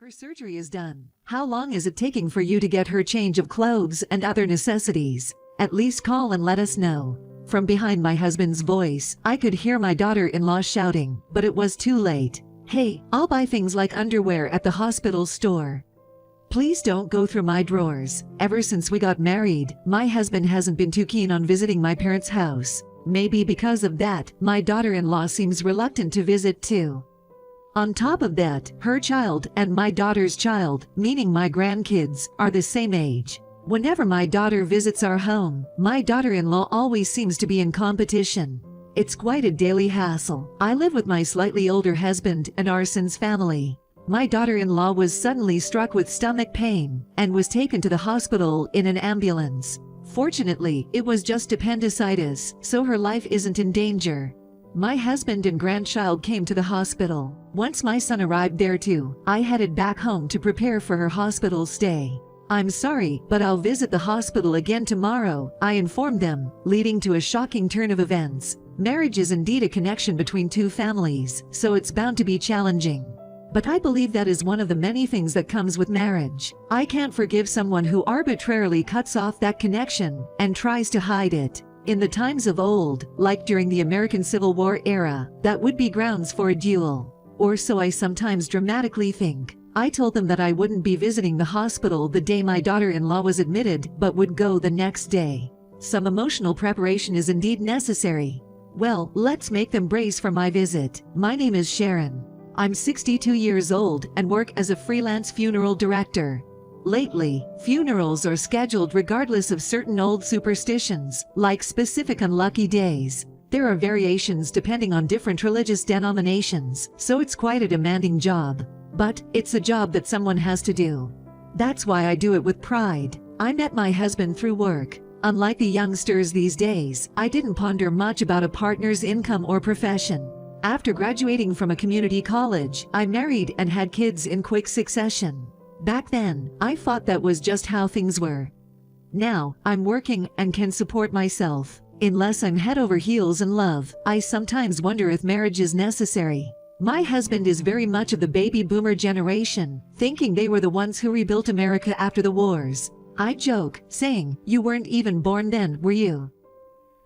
Her surgery is done. How long is it taking for you to get her change of clothes and other necessities? At least call and let us know. From behind my husband's voice, I could hear my daughter-in-law shouting, but it was too late. Hey, I'll buy things like underwear at the hospital store. Please don't go through my drawers. Ever since we got married, my husband hasn't been too keen on visiting my parents' house. Maybe because of that, my daughter-in-law seems reluctant to visit too. On top of that, her child and my daughter's child, meaning my grandkids, are the same age. Whenever my daughter visits our home, my daughter-in-law always seems to be in competition. It's quite a daily hassle. I live with my slightly older husband and our son's family. My daughter-in-law was suddenly struck with stomach pain and was taken to the hospital in an ambulance. Fortunately, it was just appendicitis, so her life isn't in danger. My husband and grandchild came to the hospital. Once my son arrived there too, I headed back home to prepare for her hospital stay. I'm sorry, but I'll visit the hospital again tomorrow, I informed them, leading to a shocking turn of events. Marriage is indeed a connection between two families, so it's bound to be challenging. But I believe that is one of the many things that comes with marriage. I can't forgive someone who arbitrarily cuts off that connection and tries to hide it. In the times of old, like during the American Civil War era, that would be grounds for a duel. Or so I sometimes dramatically think. I told them that I wouldn't be visiting the hospital the day my daughter-in-law was admitted, but would go the next day. Some emotional preparation is indeed necessary. Well, let's make them brace for my visit. My name is Sharon. I'm 62 years old and work as a freelance funeral director. Lately, funerals are scheduled regardless of certain old superstitions, like specific unlucky days. There are variations depending on different religious denominations, so it's quite a demanding job. But it's a job that someone has to do. That's why I do it with pride. I met my husband through work. Unlike the youngsters these days, I didn't ponder much about a partner's income or profession. After graduating from a community college, I married and had kids in quick succession. Back then, I thought that was just how things were. Now, I'm working and can support myself. Unless I'm head over heels in love, I sometimes wonder if marriage is necessary. My husband is very much of the baby boomer generation, thinking they were the ones who rebuilt America after the wars. I joke, saying, "You weren't even born then, were you?"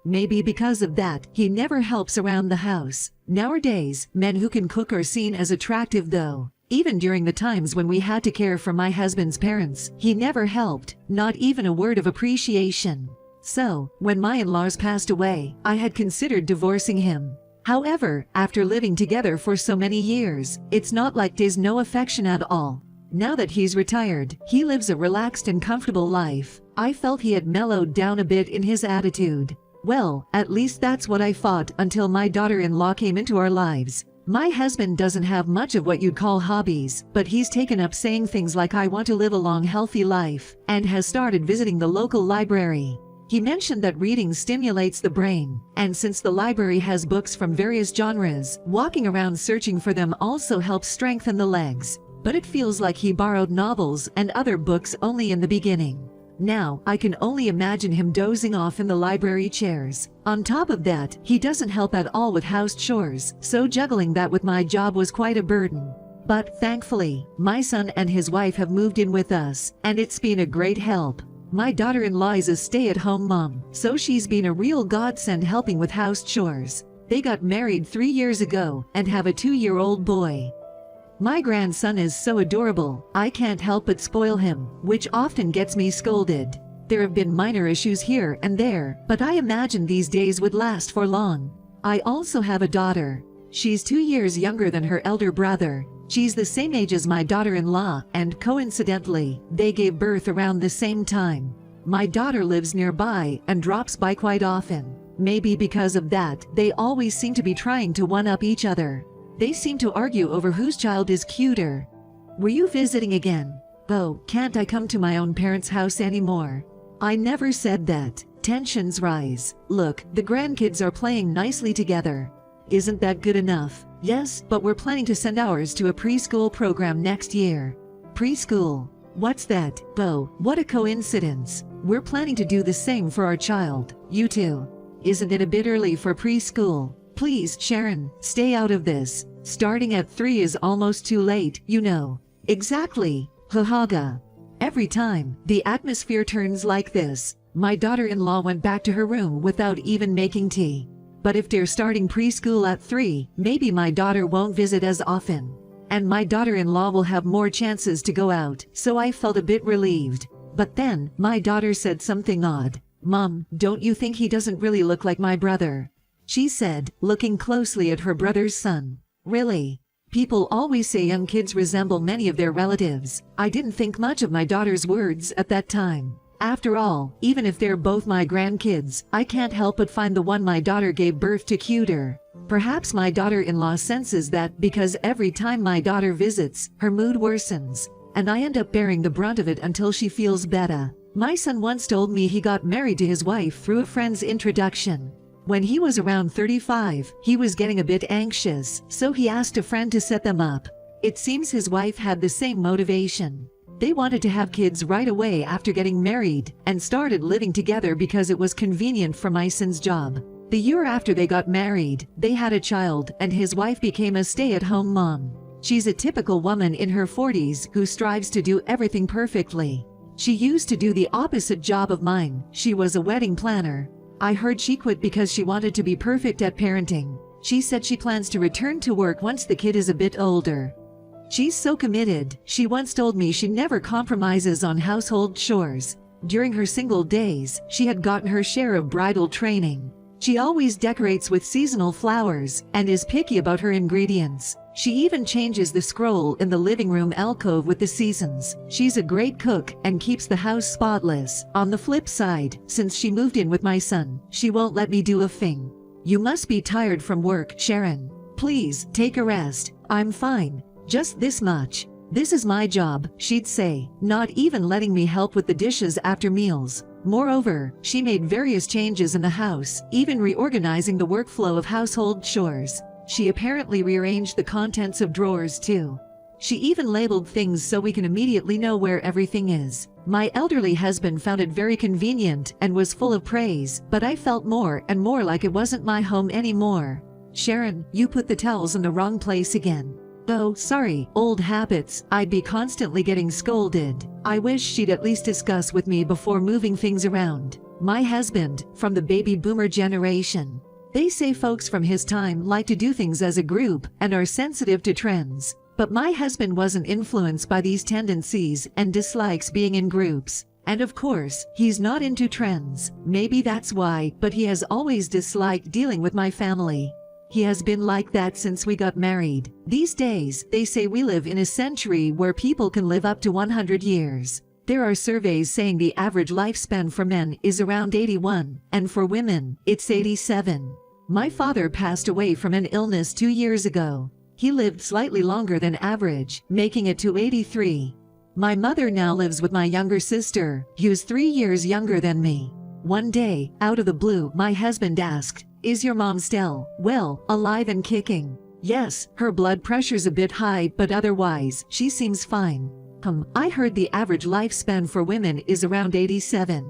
Maybe because of that, he never helps around the house. Nowadays, men who can cook are seen as attractive though. Even during the times when we had to care for my husband's parents, he never helped, not even a word of appreciation. So, when my in-laws passed away, I had considered divorcing him. However, after living together for so many years, it's not like there's no affection at all. Now that he's retired, he lives a relaxed and comfortable life. I felt he had mellowed down a bit in his attitude. Well, at least that's what I thought until my daughter-in-law came into our lives. My husband doesn't have much of what you'd call hobbies, but he's taken up saying things like "I want to live a long healthy life," and has started visiting the local library. He mentioned that reading stimulates the brain, and since the library has books from various genres, walking around searching for them also helps strengthen the legs. But it feels like he borrowed novels and other books only in the beginning. Now, I can only imagine him dozing off in the library chairs. On top of that, he doesn't help at all with house chores, so juggling that with my job was quite a burden. But thankfully, my son and his wife have moved in with us, and it's been a great help. My daughter-in-law is a stay-at-home mom, so she's been a real godsend helping with house chores. They got married 3 years ago and have a 2-year-old boy. My grandson is so adorable, I can't help but spoil him, which often gets me scolded. There have been minor issues here and there, but I imagine these days would last for long. I also have a daughter. She's 2 years younger than her elder brother. She's the same age as my daughter-in-law, and coincidentally, they gave birth around the same time. My daughter lives nearby and drops by quite often. Maybe because of that, they always seem to be trying to one-up each other. They seem to argue over whose child is cuter. Were you visiting again? Oh, can't I come to my own parents' house anymore? I never said that. Tensions rise. Look, the grandkids are playing nicely together. Isn't that good enough? Yes, but we're planning to send ours to a preschool program next year. Preschool? What's that? Oh, what a coincidence. We're planning to do the same for our child. You too. Isn't it a bit early for preschool? Please, Sharon, stay out of this. Starting at 3 is almost too late, you know. Exactly, hahaga. Every time the atmosphere turns like this, my daughter-in-law went back to her room without even making tea. But if they're starting preschool at 3, maybe my daughter won't visit as often. And my daughter-in-law will have more chances to go out, so I felt a bit relieved. But then, my daughter said something odd. "Mom, don't you think he doesn't really look like my brother?" she said, looking closely at her brother's son. Really? People always say young kids resemble many of their relatives. I didn't think much of my daughter's words at that time. After all, even if they're both my grandkids, I can't help but find the one my daughter gave birth to cuter. Perhaps my daughter-in-law senses that because every time my daughter visits, her mood worsens, and I end up bearing the brunt of it until she feels better. My son once told me he got married to his wife through a friend's introduction. When he was around 35, he was getting a bit anxious, so he asked a friend to set them up. It seems his wife had the same motivation. They wanted to have kids right away after getting married, and started living together because it was convenient for my son's job. The year after they got married, they had a child, and his wife became a stay-at-home mom. She's a typical woman in her 40s who strives to do everything perfectly. She used to do the opposite job of mine. She was a wedding planner. I heard she quit because she wanted to be perfect at parenting. She said she plans to return to work once the kid is a bit older. She's so committed. She once told me she never compromises on household chores. During her single days, she had gotten her share of bridal training. She always decorates with seasonal flowers and is picky about her ingredients. She even changes the scroll in the living room alcove with the seasons. She's a great cook and keeps the house spotless. On the flip side, since she moved in with my son, she won't let me do a thing. "You must be tired from work, Sharon. Please, take a rest." "I'm fine. Just this much. This is my job," she'd say, not even letting me help with the dishes after meals. Moreover, she made various changes in the house, even reorganizing the workflow of household chores. She apparently rearranged the contents of drawers too. She even labeled things so we can immediately know where everything is. My elderly husband found it very convenient and was full of praise, but I felt more and more like it wasn't my home anymore. "Sharon, you put the towels in the wrong place again." "Oh, sorry, old habits." I'd be constantly getting scolded. I wish she'd at least discuss with me before moving things around. My husband, from the baby boomer generation. They say folks from his time like to do things as a group and are sensitive to trends. But my husband wasn't influenced by these tendencies and dislikes being in groups. And of course, he's not into trends. Maybe that's why, but he has always disliked dealing with my family. He has been like that since we got married. These days, they say we live in a century where people can live up to 100 years. There are surveys saying the average lifespan for men is around 81, and for women, it's 87. My father passed away from an illness 2 years ago. He lived slightly longer than average, making it to 83. My mother now lives with my younger sister, who's 3 years younger than me. One day, out of the blue, my husband asked, "Is your mom still, well, alive and kicking?" "Yes, her blood pressure's a bit high, but otherwise, she seems fine." I heard the average lifespan for women is around 87.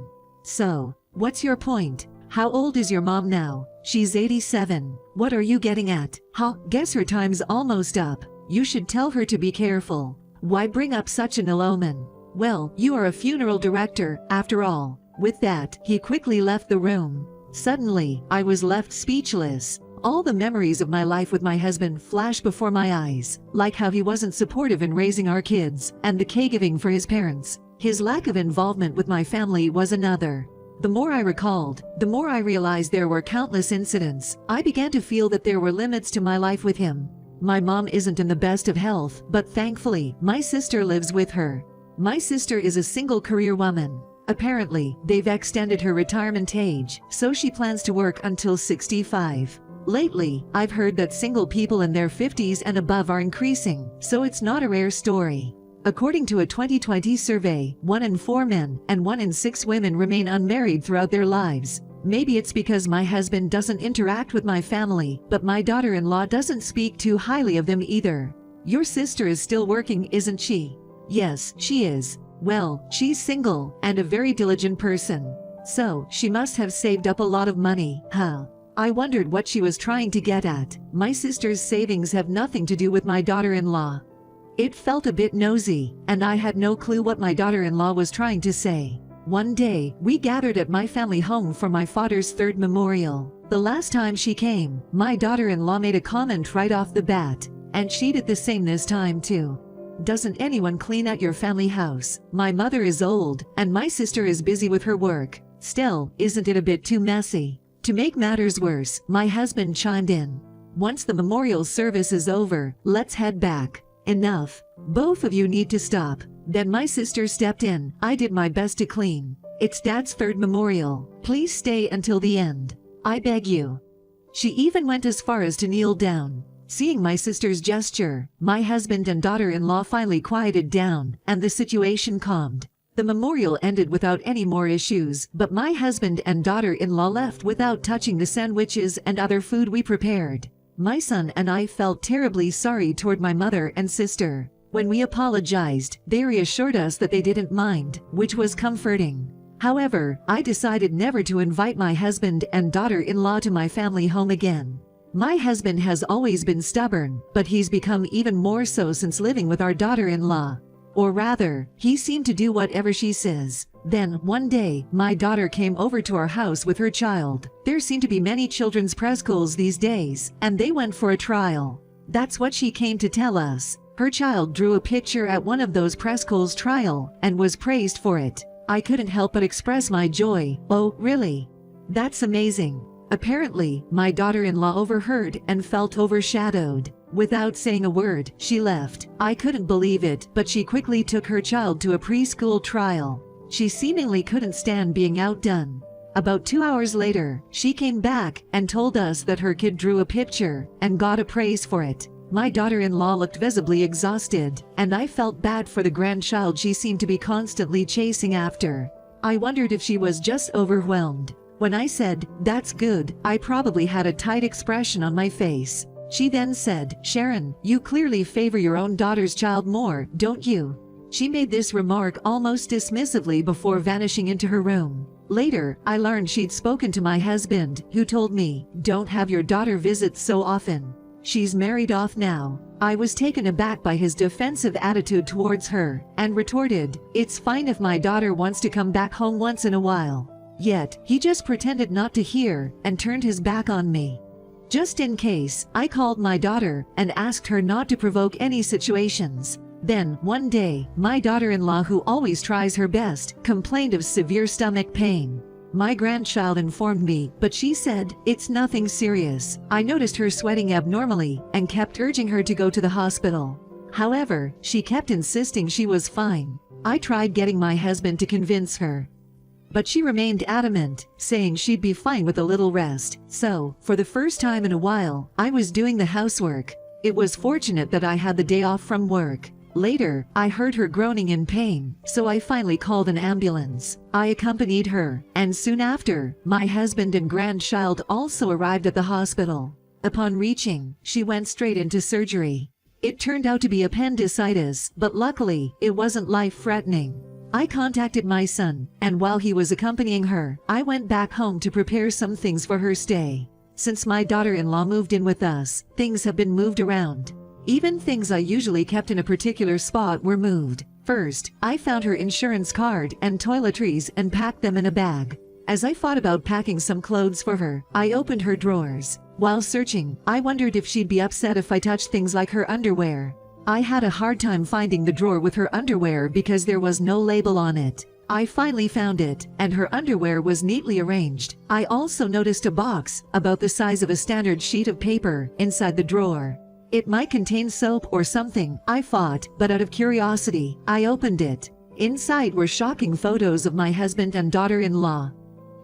So, what's your point? How old is your mom now? She's 87. What are you getting at? Guess her time's almost up. You should tell her to be careful. Why bring up such an ill omen? Well, you are a funeral director, after all. With that, he quickly left the room. Suddenly, I was left speechless. All the memories of my life with my husband flashed before my eyes, like how he wasn't supportive in raising our kids, and the caregiving for his parents. His lack of involvement with my family was another. The more I recalled, the more I realized there were countless incidents. I began to feel that there were limits to my life with him. My mom isn't in the best of health, but thankfully, my sister lives with her. My sister is a single career woman. Apparently, they've extended her retirement age, so she plans to work until 65. Lately, I've heard that single people in their 50s and above are increasing, so it's not a rare story. According to a 2020 survey, 1 in 4 men and 1 in 6 women remain unmarried throughout their lives. Maybe it's because my husband doesn't interact with my family, but my daughter-in-law doesn't speak too highly of them either. Your sister is still working, isn't she? Yes, she is. Well, she's single and a very diligent person. So, she must have saved up a lot of money, huh? I wondered what she was trying to get at. My sister's savings have nothing to do with my daughter-in-law. It felt a bit nosy, and I had no clue what my daughter-in-law was trying to say. One day, we gathered at my family home for my father's third memorial. The last time she came, my daughter-in-law made a comment right off the bat, and she did the same this time too. "Doesn't anyone clean out your family house? My mother is old, and my sister is busy with her work. Still, isn't it a bit too messy?" To make matters worse, my husband chimed in. "Once the memorial service is over, let's head back. Enough. Both of you need to stop." Then my sister stepped in. "I did my best to clean. It's Dad's third memorial. Please stay until the end. I beg you." She even went as far as to kneel down. Seeing my sister's gesture, my husband and daughter-in-law finally quieted down, and the situation calmed. The memorial ended without any more issues, but my husband and daughter-in-law left without touching the sandwiches and other food we prepared. My son and I felt terribly sorry toward my mother and sister. When we apologized, they reassured us that they didn't mind, which was comforting. However, I decided never to invite my husband and daughter-in-law to my family home again. My husband has always been stubborn, but he's become even more so since living with our daughter-in-law. Or rather, he seemed to do whatever she says. Then, one day, my daughter came over to our house with her child. There seem to be many children's preschools these days, and they went for a trial. That's what she came to tell us. Her child drew a picture at one of those preschools trial, and was praised for it. I couldn't help but express my joy. "Oh, really? That's amazing." Apparently, my daughter-in-law overheard and felt overshadowed. Without saying a word, she left. I couldn't believe it, but she quickly took her child to a preschool trial. She seemingly couldn't stand being outdone. About 2 hours later, she came back and told us that her kid drew a picture and got a praise for it. My daughter-in-law looked visibly exhausted, and I felt bad for the grandchild she seemed to be constantly chasing after. I wondered if she was just overwhelmed. When I said, "That's good," I probably had a tight expression on my face. She then said, "Sharon, you clearly favor your own daughter's child more, don't you?" She made this remark almost dismissively before vanishing into her room. Later, I learned she'd spoken to my husband, who told me, "Don't have your daughter visit so often. She's married off now." I was taken aback by his defensive attitude towards her, and retorted, "It's fine if my daughter wants to come back home once in a while." Yet, he just pretended not to hear, and turned his back on me. Just in case, I called my daughter, and asked her not to provoke any situations. Then, one day, my daughter-in-law, who always tries her best, complained of severe stomach pain. My grandchild informed me, but she said, "It's nothing serious." I noticed her sweating abnormally, and kept urging her to go to the hospital. However, she kept insisting she was fine. I tried getting my husband to convince her, but she remained adamant, saying she'd be fine with a little rest. So, for the first time in a while, I was doing the housework. It was fortunate that I had the day off from work. Later, I heard her groaning in pain, so I finally called an ambulance. I accompanied her, and soon after, my husband and grandchild also arrived at the hospital. Upon reaching, she went straight into surgery. It turned out to be appendicitis, but luckily, it wasn't life-threatening. I contacted my son, and while he was accompanying her, I went back home to prepare some things for her stay. Since my daughter-in-law moved in with us, things have been moved around. Even things I usually kept in a particular spot were moved. First, I found her insurance card and toiletries and packed them in a bag. As I thought about packing some clothes for her, I opened her drawers. While searching, I wondered if she'd be upset if I touched things like her underwear. I had a hard time finding the drawer with her underwear because there was no label on it. I finally found it, and her underwear was neatly arranged. I also noticed a box, about the size of a standard sheet of paper, inside the drawer. It might contain soap or something, I thought, but out of curiosity, I opened it. Inside were shocking photos of my husband and daughter-in-law.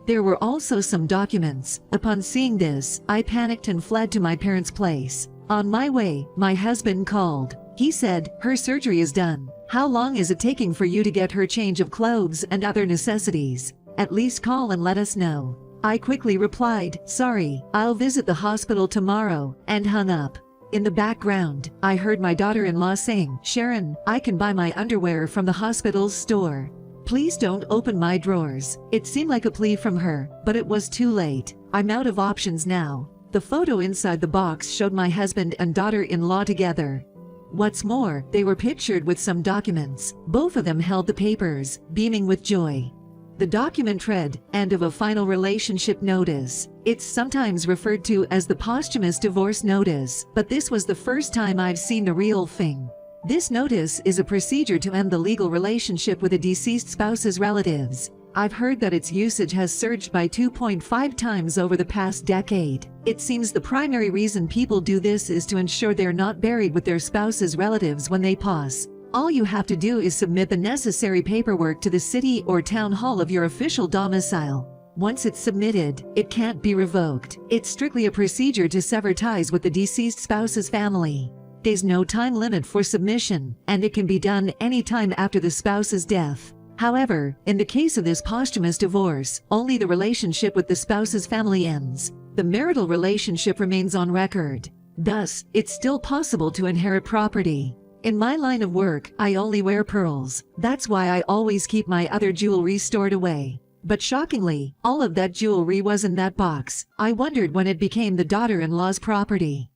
There were also some documents. Upon seeing this, I panicked and fled to my parents' place. On my way, my husband called. He said, "Her surgery is done. How long is it taking for you to get her change of clothes and other necessities? At least call and let us know." I quickly replied, "Sorry, I'll visit the hospital tomorrow," and hung up. In the background, I heard my daughter-in-law saying, "Sharon, I can buy my underwear from the hospital's store. Please don't open my drawers." It seemed like a plea from her, but it was too late. I'm out of options now. The photo inside the box showed my husband and daughter-in-law together. What's more, they were pictured with some documents. Both of them held the papers, beaming with joy. The document read, "End of a final relationship notice." It's sometimes referred to as the posthumous divorce notice, but this was the first time I've seen the real thing. This notice is a procedure to end the legal relationship with a deceased spouse's relatives. I've heard that its usage has surged by 2.5 times over the past decade. It seems the primary reason people do this is to ensure they're not buried with their spouse's relatives when they pass. All you have to do is submit the necessary paperwork to the city or town hall of your official domicile. Once it's submitted, it can't be revoked. It's strictly a procedure to sever ties with the deceased spouse's family. There's no time limit for submission, and it can be done anytime after the spouse's death. However, in the case of this posthumous divorce, only the relationship with the spouse's family ends. The marital relationship remains on record. Thus, it's still possible to inherit property. In my line of work, I only wear pearls. That's why I always keep my other jewelry stored away. But shockingly, all of that jewelry was in that box. I wondered when it became the daughter-in-law's property.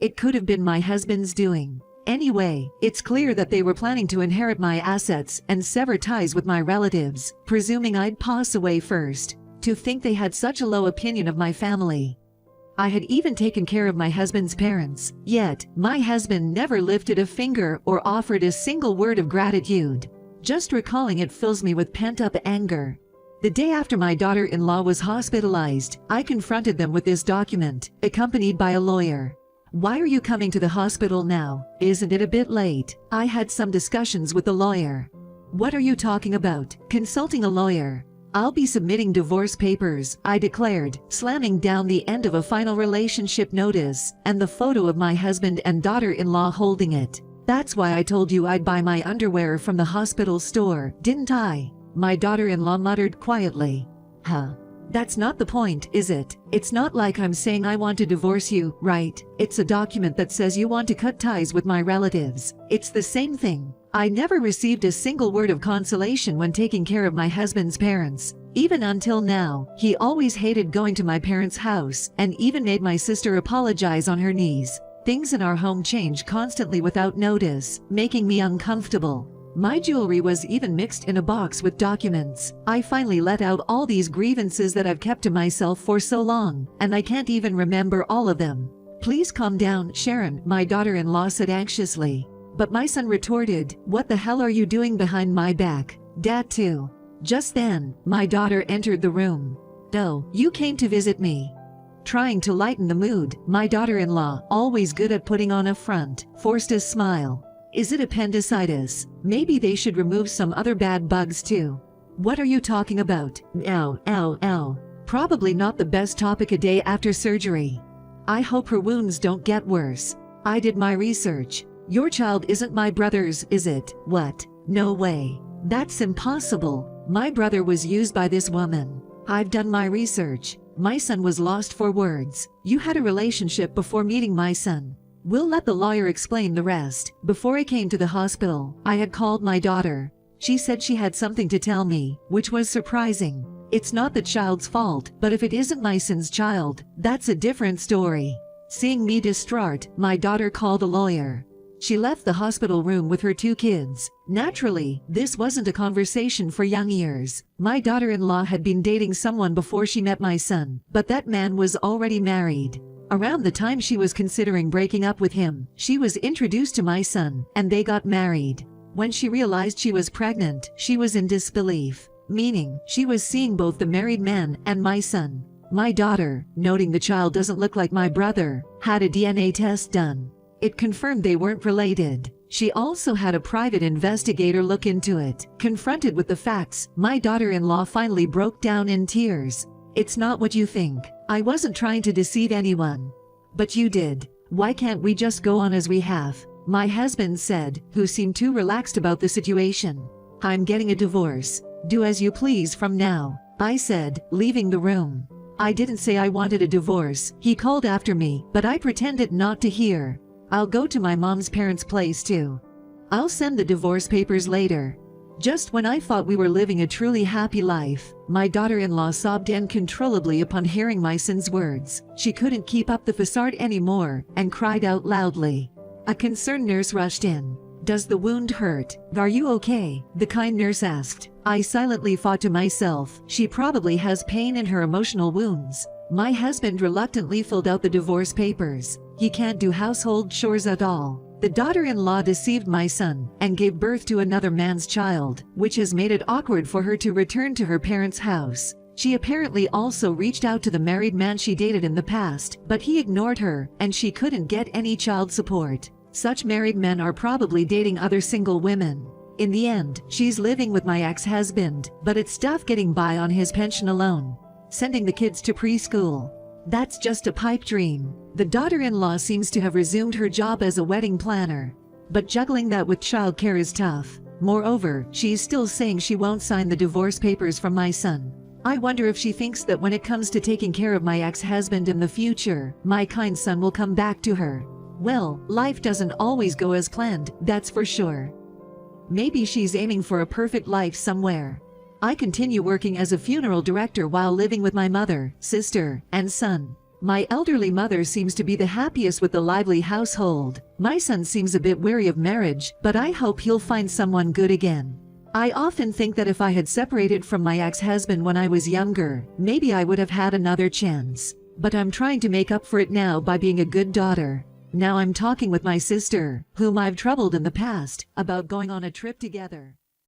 It could have been my husband's doing. Anyway, it's clear that they were planning to inherit my assets and sever ties with my relatives, presuming I'd pass away first. To think they had such a low opinion of my family. I had even taken care of my husband's parents, yet my husband never lifted a finger or offered a single word of gratitude. Just recalling it fills me with pent-up anger. The day after my daughter-in-law was hospitalized, I confronted them with this document, accompanied by a lawyer. "Why are you coming to the hospital now? Isn't it a bit late?" I had some discussions with the lawyer. "What are you talking about? Consulting a lawyer? I'll be submitting divorce papers," I declared, slamming down the end of a final relationship notice and the photo of my husband and daughter-in-law holding it. "That's why I told you I'd buy my underwear from the hospital store, didn't I?" My daughter-in-law muttered quietly. "Huh. That's not the point, is it? It's not like I'm saying I want to divorce you, right? It's a document that says you want to cut ties with my relatives. It's the same thing." I never received a single word of consolation when taking care of my husband's parents. Even until now, he always hated going to my parents' house and even made my sister apologize on her knees. Things in our home change constantly without notice, making me uncomfortable. My jewelry was even mixed in a box with documents. I finally let out all these grievances that I've kept to myself for so long, and I can't even remember all of them. "Please calm down, Sharon," my daughter-in-law said anxiously. But my son retorted, "What the hell are you doing behind my back? Dad too." Just then, my daughter entered the room. "Oh, you came to visit me." Trying to lighten the mood, my daughter-in-law, always good at putting on a front, forced a smile. "Is it appendicitis? Maybe they should remove some other bad bugs too." "What are you talking about?" "Ow, ow, ow." Probably not the best topic a day after surgery. I hope her wounds don't get worse. I did my research. "Your child isn't my brother's, is it?" "What? No way. That's impossible. My brother was used by this woman." "I've done my research. My son was lost for words. You had a relationship before meeting my son." We'll let the lawyer explain the rest. Before I came to the hospital, I had called my daughter. She said she had something to tell me, which was surprising. It's not the child's fault, but if it isn't my son's child, that's a different story. Seeing me distraught, my daughter called a lawyer. She left the hospital room with her 2 kids. Naturally, this wasn't a conversation for young ears. My daughter-in-law had been dating someone before she met my son, but that man was already married. Around the time she was considering breaking up with him, she was introduced to my son, and they got married. When she realized she was pregnant, she was in disbelief, meaning she was seeing both the married man and my son. My daughter, noting the child doesn't look like my brother, had a DNA test done. It confirmed they weren't related. She also had a private investigator look into it. Confronted with the facts, my daughter-in-law finally broke down in tears. "It's not what you think. I wasn't trying to deceive anyone." "But you did. Why can't we just go on as we have?" my husband said, who seemed too relaxed about the situation. "I'm getting a divorce. Do as you please from now," I said, leaving the room. I didn't say I wanted a divorce. He called after me, but I pretended not to hear. "I'll go to my mom's parents' place too. I'll send the divorce papers later." Just when I thought we were living a truly happy life, my daughter-in-law sobbed uncontrollably upon hearing my son's words. She couldn't keep up the facade anymore and cried out loudly. A concerned nurse rushed in. "Does the wound hurt? Are you okay?" the kind nurse asked. I silently thought to myself, she probably has pain in her emotional wounds. My husband reluctantly filled out the divorce papers. He can't do household chores at all. The daughter-in-law deceived my son and gave birth to another man's child, which has made it awkward for her to return to her parents' house. She apparently also reached out to the married man she dated in the past, but he ignored her, and she couldn't get any child support. Such married men are probably dating other single women. In the end, she's living with my ex-husband, but it's tough getting by on his pension alone. Sending the kids to preschool. That's just a pipe dream. The daughter-in-law seems to have resumed her job as a wedding planner. But juggling that with childcare is tough. Moreover, she's still saying she won't sign the divorce papers from my son. I wonder if she thinks that when it comes to taking care of my ex-husband in the future, my kind son will come back to her. Well, life doesn't always go as planned, that's for sure. Maybe she's aiming for a perfect life somewhere. I continue working as a funeral director while living with my mother, sister, and son. My elderly mother seems to be the happiest with the lively household. My son seems a bit wary of marriage, but I hope he'll find someone good again. I often think that if I had separated from my ex-husband when I was younger, maybe I would have had another chance. But I'm trying to make up for it now by being a good daughter. Now I'm talking with my sister, whom I've troubled in the past, about going on a trip together.